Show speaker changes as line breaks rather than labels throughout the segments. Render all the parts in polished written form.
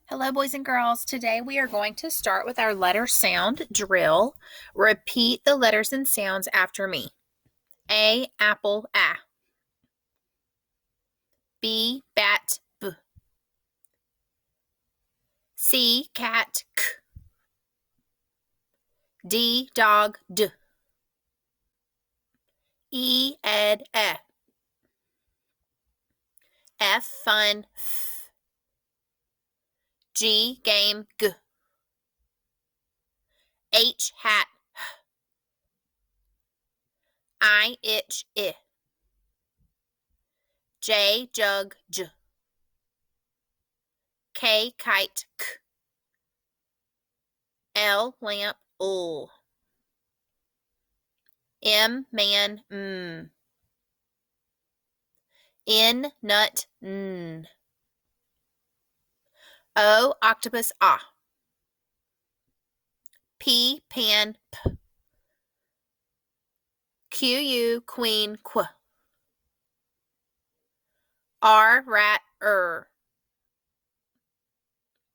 Hello, boys and girls. Today we are going to start with our letter sound drill. Repeat the letters and sounds after me. A, apple, A. B, bat, B. C, cat, K. D, dog, D. E, ed, E. F, fun, F. G, game, G. H, hat, H. I, itch, I. J, jug, J. K, kite, K. L, lamp, L. M, man, M. N, nut, N. O, octopus, ah. P, pan, P. Q, queen, qu. R, rat,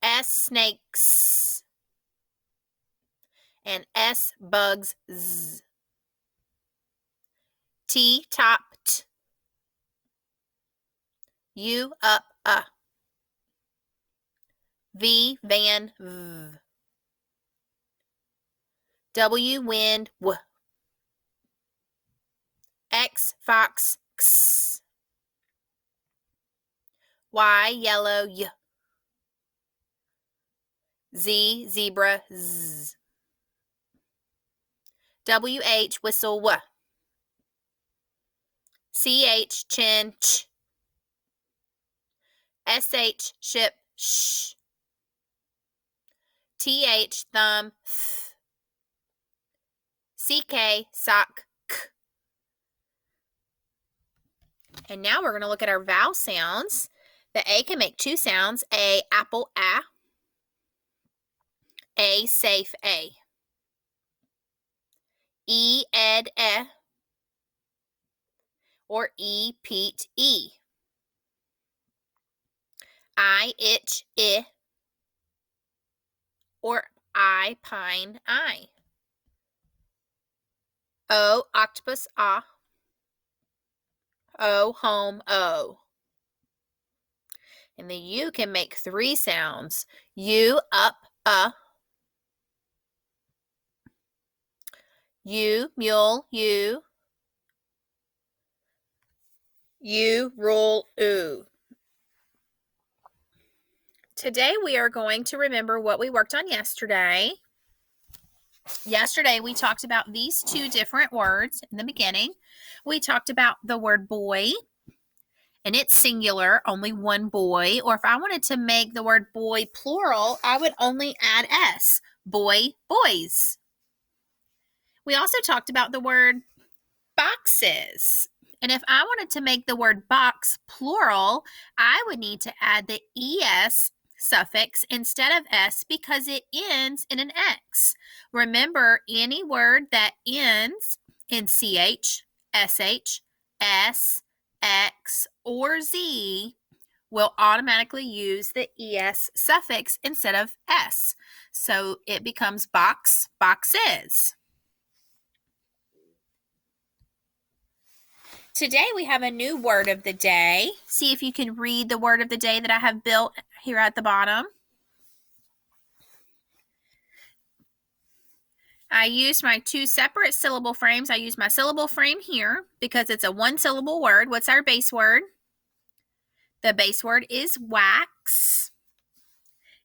S, snakes. And S, bugs, z. T, top, t. U, up, V, van, v. W, wind, w. X, fox, x. Y, yellow, y. Z, zebra, z. WH, whistle, w. CH, chin, ch. SH, ship, sh. TH, thumb, th. CK, sock, k. And now we're going to look at our vowel sounds. The A can make two sounds. A, apple, A. A, safe, A. E, ed, E. Or E, Pete, E. I, itch, I. Or I, pine, I. O, octopus, ah. O, home, O. And the U can make three sounds. U, up, U, mule, U. U, rule, oo. Today we are going to remember what we worked on yesterday. Yesterday we talked about these two different words in the beginning. We talked about the word boy, and it's singular, only one boy. Or if I wanted to make the word boy plural, I would only add S, boy, boys. We also talked about the word boxes. And if I wanted to make the word box plural, I would need to add the ES suffix instead of S because it ends in an X. Remember, any word that ends in CH, SH, S, X, or Z will automatically use the ES suffix instead of S. So it becomes box, boxes. Today we have a new word of the day. See if you can read the word of the day that I have built here at the bottom. I used my two separate syllable frames. I used my syllable frame here because it's a one syllable word. What's our base word? The base word is wax.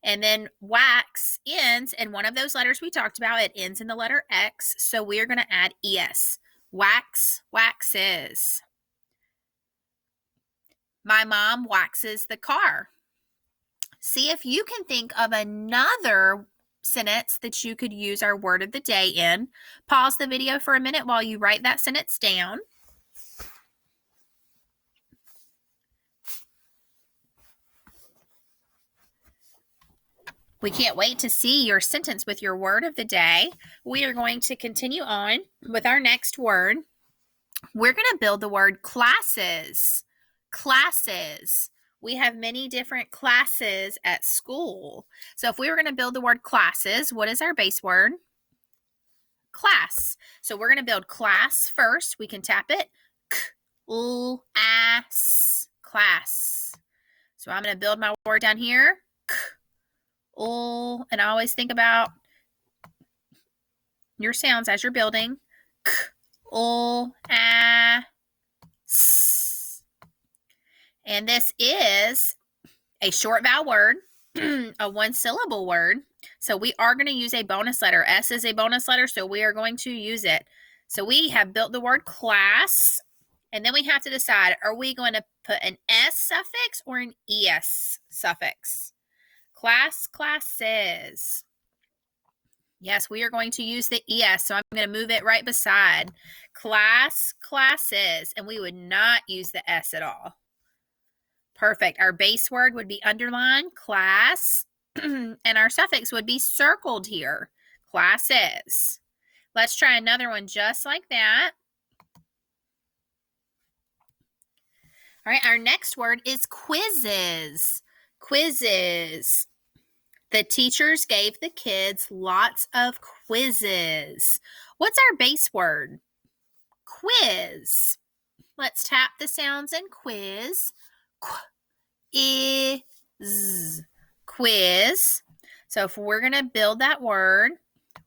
And then wax ends in one of those letters we talked about. It ends in the letter X. So we are going to add ES. Wax, waxes. My mom waxes the car. See if you can think of another sentence that you could use our word of the day in. Pause the video for a minute while you write that sentence down. We can't wait to see your sentence with your word of the day. We are going to continue on with our next word. We're going to build the word classes. Classes. We have many different classes at school. So if we were going to build the word classes, what is our base word? Class. So we're going to build class first. We can tap it. Class. Class. So I'm going to build my word down here. And I always think about your sounds as you're building. And this is a short vowel word, a one-syllable word. So we are going to use a bonus letter. S is a bonus letter, so we are going to use it. So we have built the word class, and then we have to decide, are we going to put an S suffix or an ES suffix? Class, classes. Yes, we are going to use the ES, so I'm going to move it right beside class, classes, and we would not use the S at all. Perfect. Our base word would be underlined, class, and our suffix would be circled here, classes. Let's try another one just like that. All right, our next word is quizzes. Quizzes. The teachers gave the kids lots of quizzes. What's our base word? Quiz. Let's tap the sounds in quiz. Is. Quiz. So if we're going to build that word,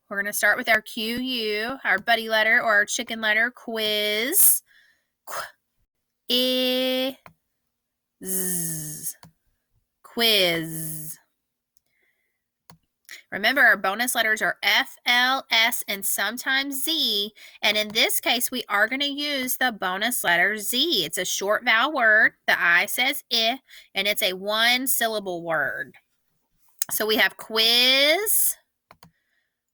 we're going to start with our QU, our buddy letter or our chicken letter, quiz. Is. Quiz. Remember, our bonus letters are F, L, S, and sometimes Z. And in this case, we are going to use the bonus letter Z. It's a short vowel word. The I says I, and it's a one-syllable word. So we have quiz.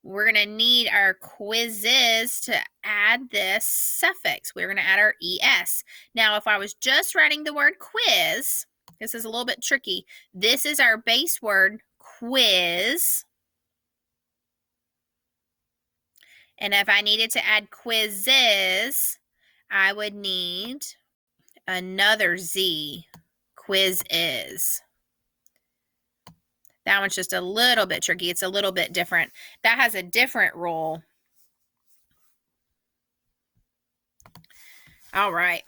We're going to need our quizzes to add this suffix. We're going to add our ES. Now, if I was just writing the word quiz, this is a little bit tricky. This is our base word, quiz. And if I needed to add quizzes, I would need another Z. Quiz is. That one's just a little bit tricky. It's a little bit different. That has a different rule. All right.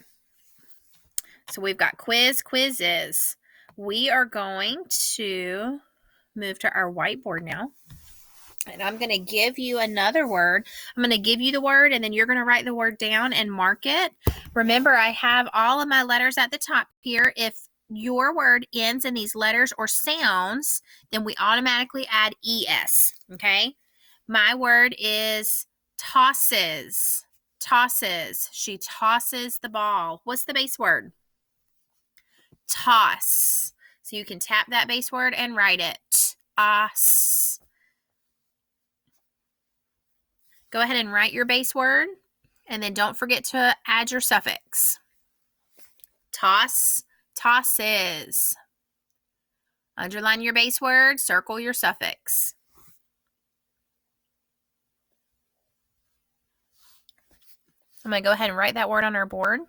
So we've got quiz, quizzes. We are going to move to our whiteboard now. And I'm going to give you another word. I'm going to give you the word, and then you're going to write the word down and mark it. Remember, I have all of my letters at the top here. If your word ends in these letters or sounds, then we automatically add ES, okay? My word is tosses. Tosses. She tosses the ball. What's the base word? Toss. So you can tap that base word and write it. Toss. Go ahead and write your base word, and then don't forget to add your suffix. Toss, tosses. Underline your base word, circle your suffix. I'm going to go ahead and write that word on our board.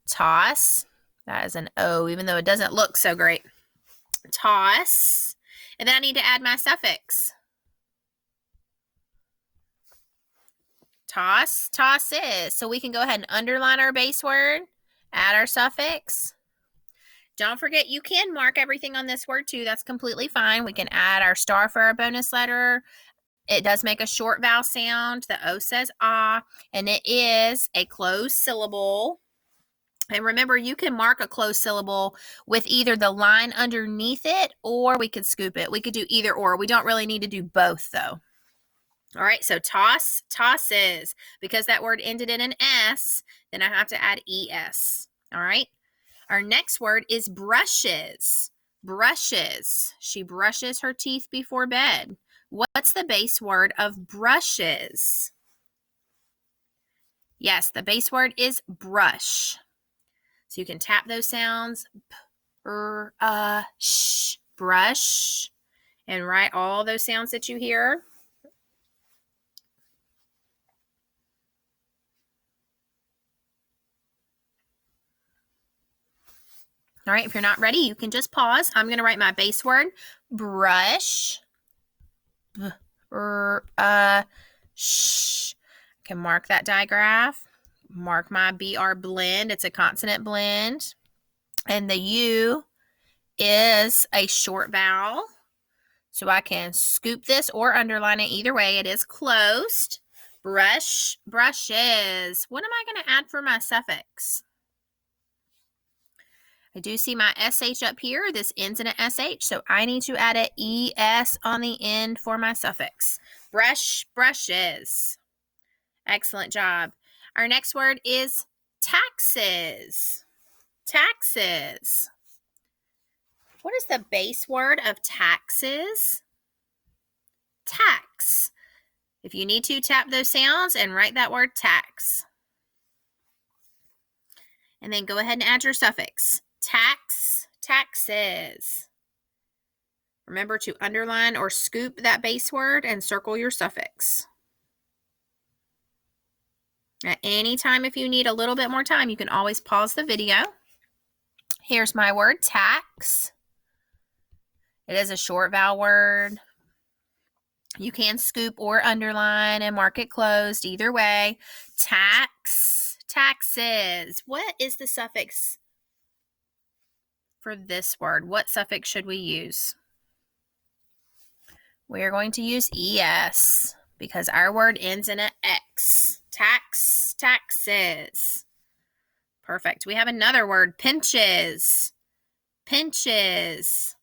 Toss. That is an O, even though it doesn't look so great. Toss. And then I need to add my suffix. Toss, tosses. So we can go ahead and underline our base word, add our suffix. Don't forget, you can mark everything on this word too. That's completely fine. We can add our star for our bonus letter. It does make a short vowel sound. The O says ah, and it is a closed syllable. And remember, you can mark a closed syllable with either the line underneath it, or we could scoop it. We could do either or. We don't really need to do both though. All right, so toss, tosses. Because that word ended in an S, then I have to add ES. All right. Our next word is brushes. Brushes. She brushes her teeth before bed. What's the base word of brushes? Yes, the base word is brush. So you can tap those sounds. Sh, brush. And write all those sounds that you hear. All right, if you're not ready, you can just pause. I'm going to write my base word, brush. Sh. I can mark that digraph. Mark my BR blend. It's a consonant blend. And the U is a short vowel. So I can scoop this or underline it. Either way, it is closed. Brush, brushes. What am I going to add for my suffix? I do see my SH up here. This ends in an SH, so I need to add an ES on the end for my suffix. Brush, brushes. Excellent job. Our next word is taxes. Taxes. What is the base word of taxes? Tax. If you need to, tap those sounds and write that word tax. And then go ahead and add your suffix. Tax, taxes. Remember to underline or scoop that base word and circle your suffix. At any time, if you need a little bit more time, you can always pause the video. Here's my word, tax. It is a short vowel word. You can scoop or underline and mark it closed. Either way. Tax, taxes. What is the suffix for this word? What suffix should we use? We're going to use ES because our word ends in an X. Tax, taxes. Perfect. We have another word, pinches. Pinches.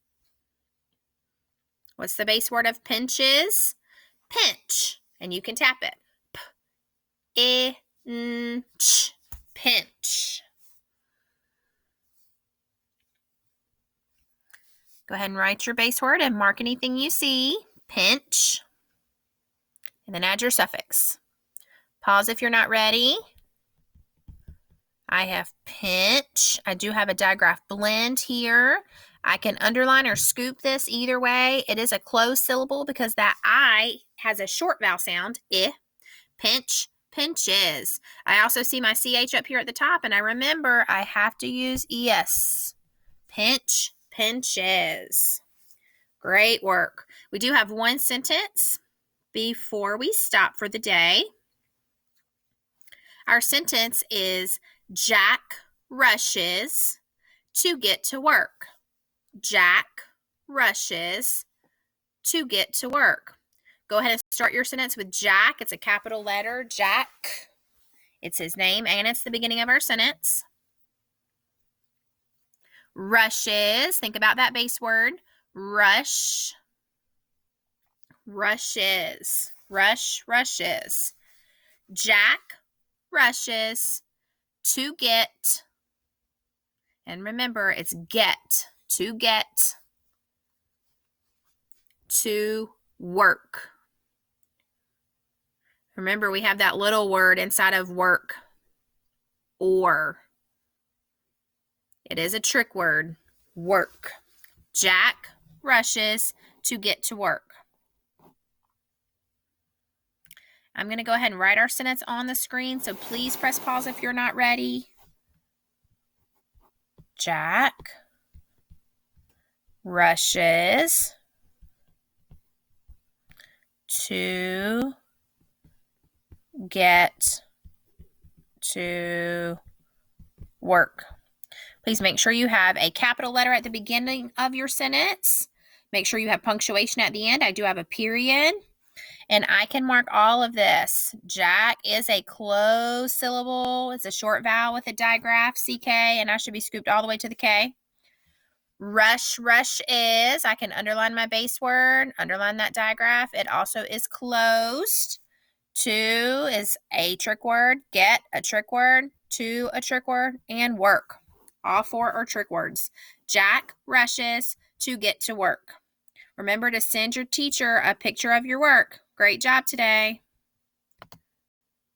What's the base word of pinches? Pinch. And you can tap it. P-I-N-C-H. Pinch. Go ahead and write your base word and mark anything you see. Pinch. And then add your suffix. Pause if you're not ready. I have pinch. I do have a digraph blend here. I can underline or scoop this either way. It is a closed syllable because that I has a short vowel sound. I. Pinch, pinches. I also see my CH up here at the top, and I remember I have to use ES. Pinch, pinches. Great work. We do have one sentence before we stop for the day. Our sentence is Jack rushes to get to work. Jack rushes to get to work. Go ahead and start your sentence with Jack. It's a capital letter, Jack. It's his name and it's the beginning of our sentence. Rushes. Think about that base word. Rush. Rushes. Rush, rushes. Jack rushes to get, and remember it's get, to get to work. Remember we have that little word inside of work, or. It is a trick word, work. Jack rushes to get to work. I'm going to go ahead and write our sentence on the screen, so please press pause if you're not ready. Jack rushes to get to work. Please make sure you have a capital letter at the beginning of your sentence. Make sure you have punctuation at the end. I do have a period. And I can mark all of this. Jack is a closed syllable. It's a short vowel with a digraph, CK, and I should be scooped all the way to the K. Rush, rush is. I can underline my base word, underline that digraph. It also is closed. To is a trick word. Get, a trick word. To, a trick word. And work. All four are trick words. Jack rushes to get to work. Remember to send your teacher a picture of your work. Great job today.